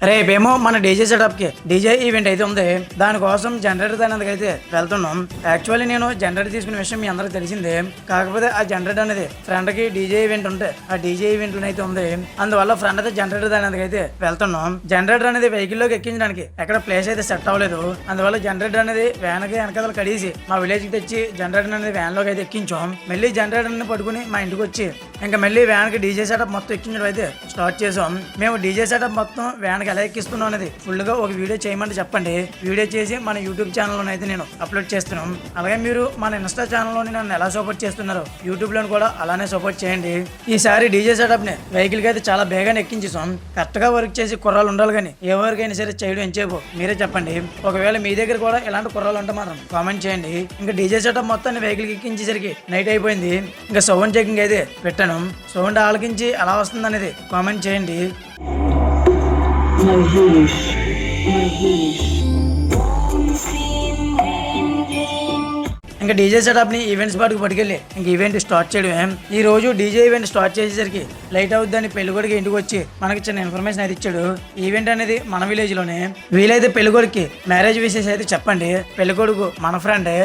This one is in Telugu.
రేపేమో మన డీజే సెటప్కి డీజే ఈవెంట్ అయితే ఉంది. దానికోసం జనరేటర్ దానికి అయితే వెళ్తున్నాం. యాక్చువల్లీ నేను జనరేటర్ తీసుకునే విషయం మీ అందరికి తెలిసిందే. కాకపోతే ఆ జనరేటర్ అనేది ఫ్రెండ్కి డీజే ఈవెంట్ ఉంటే ఆ డీజే ఈవెంట్ అయితే ఉంది. అందువల్ల ఫ్రెండ్ అయితే జనరేటర్ దానికి అయితే వెళ్తున్నాం. జనరేటర్ అనేది వెహికల్లోకి ఎక్కించడానికి ఎక్కడ ప్లేస్ అయితే సెట్ అవ్వలేదు. అందువల్ల జనరేటర్ అనేది వ్యాన్కి వెనకాల కడిసి మా విలేజ్కి తెచ్చి జనరేటర్ అనేది వ్యాన్లోకి అయితే ఎక్కించాం. మళ్ళీ జనరేటర్ని పట్టుకుని మా ఇంటికి వచ్చి ఇంకా మళ్ళీ వ్యాన్కి డీజే సెటప్ మొత్తం ఎక్కించడం అయితే స్టార్ట్ చేసాం. మేము డీజే సెటప్ మొత్తం వ్యాన్కి ఎలా ఎక్కిస్తున్నాం అనేది ఫుల్గా ఒక వీడియో చేయమంటే చెప్పండి. వీడియో చేసి మన యూట్యూబ్ ఛానల్లో అయితే నేను అప్లోడ్ చేస్తున్నాం. అలాగే మీరు మన ఇన్స్టా ఛానల్లోని నన్ను ఎలా సపోర్ట్ చేస్తున్నారో యూట్యూబ్లో కూడా అలానే సపోర్ట్ చేయండి. ఈసారి డీజే సెటప్ని వెహికల్కి అయితే చాలా బేగానే ఎక్కించేసాం. కరెక్ట్గా వర్క్ చేసి కుర్రాలు ఉండాలి, కానీ ఏ వర్క్ అయినా సరే చేయడం ఎంచేపు మీరే చెప్పండి. ఒకవేళ మీ దగ్గర కూడా ఇలాంటి కుర్రాలు ఉంటే మాత్రం కామెంట్ చేయండి. ఇంకా డీజే సెటప్ మొత్తాన్ని వెహికల్కి ఎక్కించేసరికి నైట్ అయిపోయింది. ఇంకా సౌండ్ చెకింగ్ అయితే పెట్టాను. సౌండ్ ఆలకించి ఎలా వస్తుంది అనేది కామెంట్ చేయండి. ఇంకా డీజే సెటప్ని ఈవెంట్ స్పాట్కి పట్టుకెళ్ళి ఇంక ఈవెంట్ స్టార్ట్ చేయడం. ఈ రోజు డీజే ఈవెంట్ స్టార్ట్ చేసేసరికి లైట్ అవుద్దని పెళ్ళికొడికి ఇంటికి వచ్చి మనకి చిన్న ఇన్ఫర్మేషన్ అయితే ఇచ్చాడు. ఈవెంట్ అనేది మన విలేజ్లోనే. వీలైతే పెళ్ళికొడికి మ్యారేజ్ విషెస్ అయితే చెప్పండి. పెళ్ళికొడుకు మన ఫ్రెండే.